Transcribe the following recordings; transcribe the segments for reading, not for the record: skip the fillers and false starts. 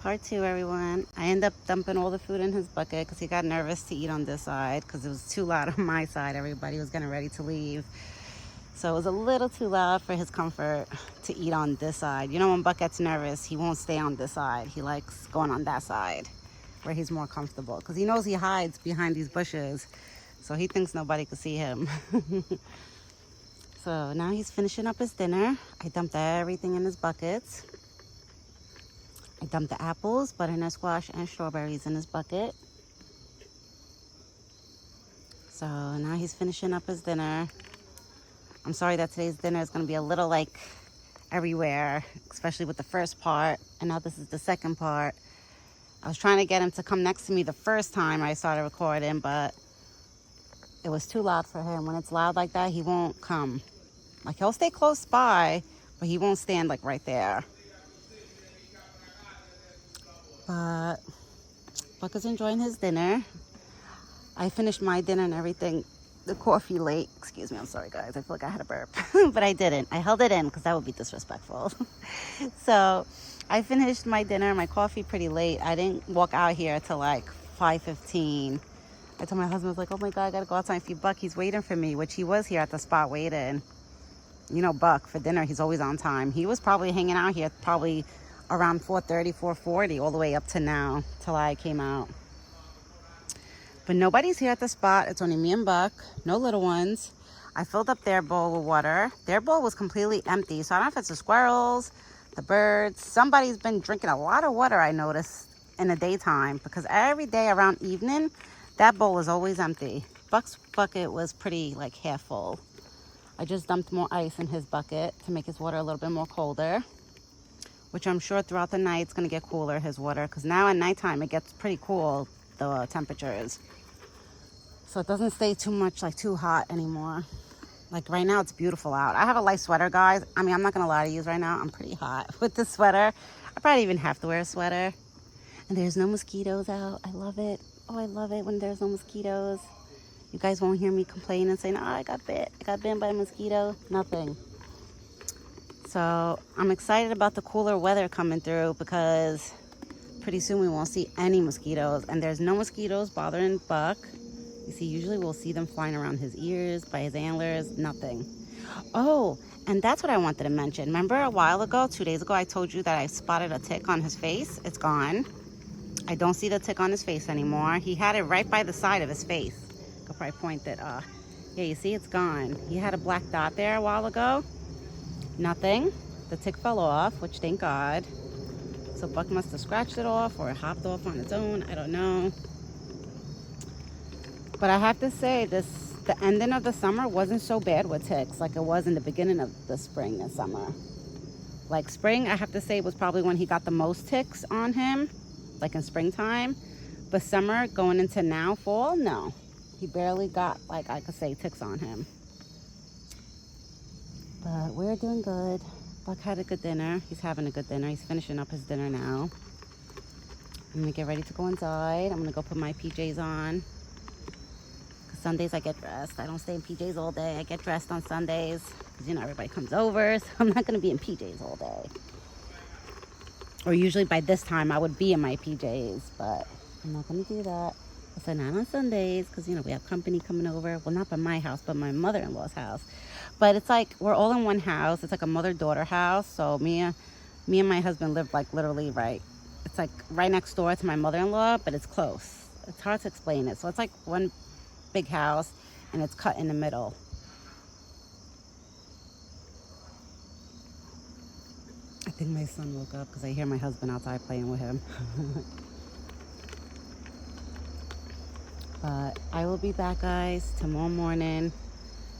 Part two, everyone. I end up dumping all the food in his bucket because he got nervous to eat on this side because it was too loud on my side. Everybody was getting ready to leave. So it was a little too loud for his comfort to eat on this side. You know, when Buck gets nervous, he won't stay on this side. He likes going on that side where he's more comfortable because he knows he hides behind these bushes. So he thinks nobody could see him. So now he's finishing up his dinner. I dumped everything in his buckets. I dumped the apples, butternut squash, and strawberries in his bucket. So now he's finishing up his dinner. I'm sorry that today's dinner is going to be a little like everywhere, especially with the first part. And now this is the second part. I was trying to get him to come next to me the first time I started recording, but it was too loud for him. When it's loud like that, he won't come. Like, he'll stay close by, but he won't stand like right there. But Buck is enjoying his dinner. I finished my dinner and everything. The coffee late. Excuse me, I'm sorry guys. I feel like I had a burp. But I didn't. I held it in because that would be disrespectful. So I finished my dinner, my coffee pretty late. I didn't walk out here till like 5:15. I told my husband, I was like, oh my God, I gotta go outside and feed Buck. He's waiting for me, which he was here at the spot waiting. You know, Buck, for dinner, he's always on time. He was probably hanging out here probably around 4:30, 4:40, all the way up to now, till I came out. But nobody's here at the spot. It's only me and Buck, no little ones. I filled up their bowl with water. Their bowl was completely empty, so I don't know if it's the squirrels, the birds. Somebody's been drinking a lot of water, I noticed, in the daytime, because every day around evening, that bowl is always empty. Buck's bucket was pretty, like, half full. I just dumped more ice in his bucket to make his water a little bit more colder, which I'm sure throughout the night it's going to get cooler, his water, because now at nighttime it gets pretty cool, the temperatures. So it doesn't stay too much, like, too hot anymore. Like, right now it's beautiful out. I have a light sweater, guys. I mean, I'm not going to lie to you right now. I'm pretty hot with the sweater. I probably even have to wear a sweater. And there's no mosquitoes out. I love it. Oh, I love it when there's no mosquitoes. You guys won't hear me complain and saying, oh, I got bit. I got bitten by a mosquito. Nothing. So I'm excited about the cooler weather coming through because pretty soon we won't see any mosquitoes. And there's no mosquitoes bothering Buck. You see, usually we'll see them flying around his ears, by his antlers, nothing. Oh, and that's what I wanted to mention. Remember a while ago, 2 days ago, I told you that I spotted a tick on his face? It's gone. I don't see the tick on his face anymore. He had it right by the side of his face. I'll probably point that, yeah, you see, it's gone. He had a black dot there a while ago. Nothing. The tick fell off, which thank God. So Buck must have scratched it off or it hopped off on its own. I don't know. But I have to say, the ending of the summer wasn't so bad with ticks like it was in the beginning of the spring and summer. Like spring, I have to say, was probably when he got the most ticks on him, like in springtime. But summer, going into now, fall, no. He barely got, like, I could say, ticks on him. But we're doing good. Buck had a good dinner. He's having a good dinner. He's finishing up his dinner now. I'm gonna get ready to go inside. I'm gonna go put my PJs on. Sundays I get dressed. I don't stay in PJs all day. I get dressed on Sundays because, you know, everybody comes over. So I'm not going to be in PJs all day. Or usually by this time I would be in my PJs, but I'm not going to do that. I said not on Sundays because, you know, we have company coming over. Well, not by my house, but my mother-in-law's house. But it's like we're all in one house. It's like a mother-daughter house. So me and my husband live like literally right. It's like right next door to my mother-in-law, but it's close. It's hard to explain it. So it's like one big house and it's cut in the middle. I think my son woke up because I hear my husband outside playing with him. But I will be back, guys, tomorrow morning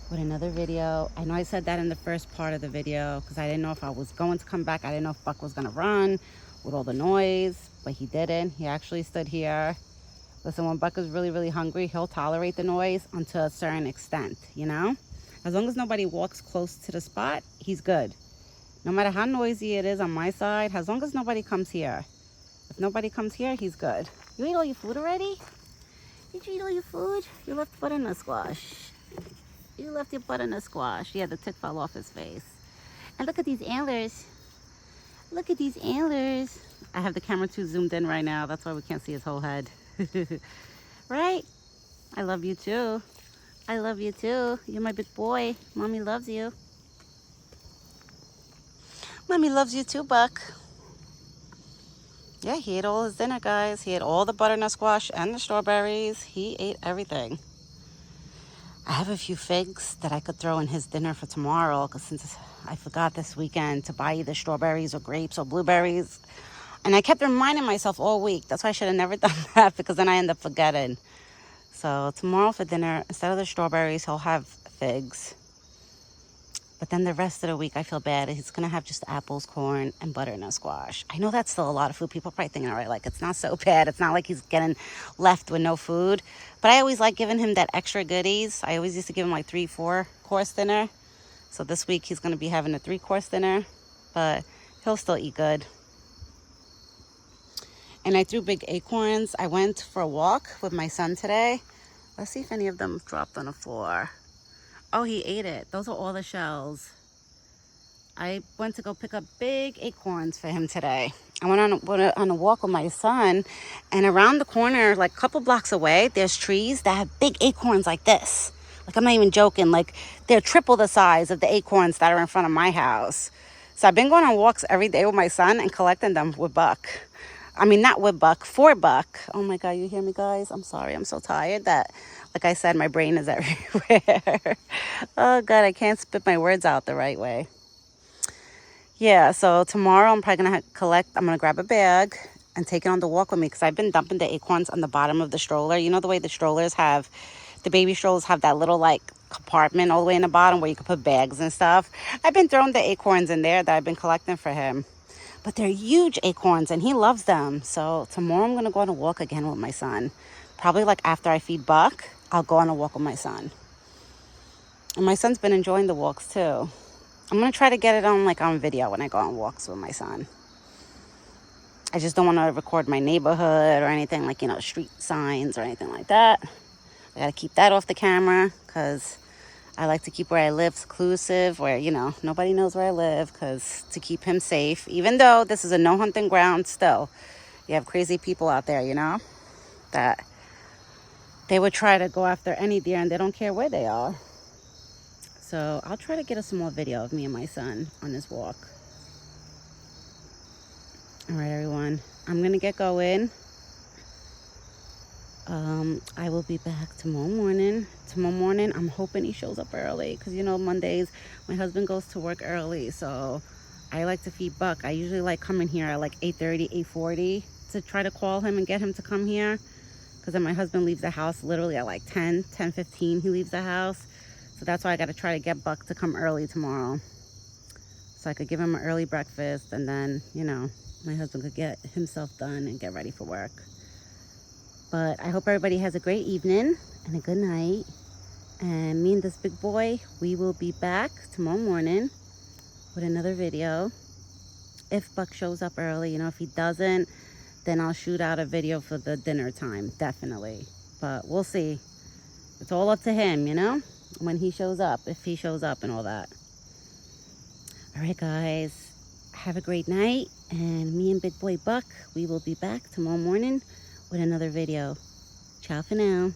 with another video. I know I said that in the first part of the video because I didn't know if I was going to come back. I didn't know if Buck was going to run with all the noise, but he didn't. He actually stood here. Listen, when Buck is really, really hungry, he'll tolerate the noise until a certain extent, you know? As long as nobody walks close to the spot, he's good. No matter how noisy it is on my side, as long as nobody comes here. If nobody comes here, he's good. You ate all your food already? Did you eat all your food? You left butternut squash. You left your butternut squash. Yeah, the tick fell off his face. And look at these antlers. Look at these antlers. I have the camera too zoomed in right now. That's why we can't see his whole head. Right? I love you too. I love you too. You're my big boy. Mommy loves you. Mommy loves you too, Buck. Yeah, he ate all his dinner, guys. He ate all the butternut squash and the strawberries. He ate everything. I have a few figs that I could throw in his dinner for tomorrow, because since I forgot this weekend to buy either strawberries or grapes or blueberries. And I kept reminding myself all week. That's why I should have never done that, because then I end up forgetting. So tomorrow for dinner, instead of the strawberries, he'll have figs. But then the rest of the week, I feel bad. He's going to have just apples, corn, and butternut squash. I know that's still a lot of food. People are probably thinking, all right, like, it's not so bad. It's not like he's getting left with no food. But I always like giving him that extra goodies. I always used to give him like 3-4 course dinner. So this week, he's going to be having a 3-course dinner. But he'll still eat good. And I threw big acorns. I went for a walk with my son today. Let's see if any of them dropped on the floor. Oh, he ate it. Those are all the shells. I went to go pick up big acorns for him today. I went on a walk with my son, and around the corner, like a couple blocks away, there's trees that have big acorns like this. Like, I'm not even joking. Like, they're triple the size of the acorns that are in front of my house. So I've been going on walks every day with my son and collecting them with Buck. I mean, not with Buck, for Buck. Oh my God, you hear me, guys? I'm sorry. I'm so tired that, like I said, my brain is everywhere. Oh God, I can't spit my words out the right way. Yeah, so tomorrow I'm probably going to I'm going to grab a bag and take it on the walk with me, because I've been dumping the acorns on the bottom of the stroller. You know the way the strollers have, the baby strollers have that little like compartment all the way in the bottom where you can put bags and stuff. I've been throwing the acorns in there that I've been collecting for him. But they're huge acorns and he loves them. So tomorrow I'm going to go on a walk again with my son. Probably like after I feed Buck, I'll go on a walk with my son. And my son's been enjoying the walks too. I'm going to try to get it on video when I go on walks with my son. I just don't want to record my neighborhood or anything like, street signs or anything like that. I got to keep that off the camera, because I like to keep where I live seclusive, where, nobody knows where I live, because to keep him safe, even though this is a no hunting ground, still, you have crazy people out there, that they would try to go after any deer and they don't care where they are. So I'll try to get a small video of me and my son on this walk. All right, everyone, I'm going to get going. I will be back tomorrow morning. Tomorrow morning, I'm hoping he shows up early, because Mondays my husband goes to work early, so I like to feed Buck. I usually like coming here at like 8:30, 8:40 to try to call him and get him to come here, because then my husband leaves the house literally at like 10:15. He leaves the house, so that's why I got to try to get Buck to come early tomorrow, so I could give him an early breakfast, and then my husband could get himself done and get ready for work. But I hope everybody has a great evening and a good night. And me and this big boy, we will be back tomorrow morning with another video. If Buck shows up early, if he doesn't, then I'll shoot out a video for the dinner time, definitely. But we'll see. It's all up to him, when he shows up, if he shows up and all that. All right, guys, have a great night. And me and big boy Buck, we will be back tomorrow morning with another video. Ciao for now.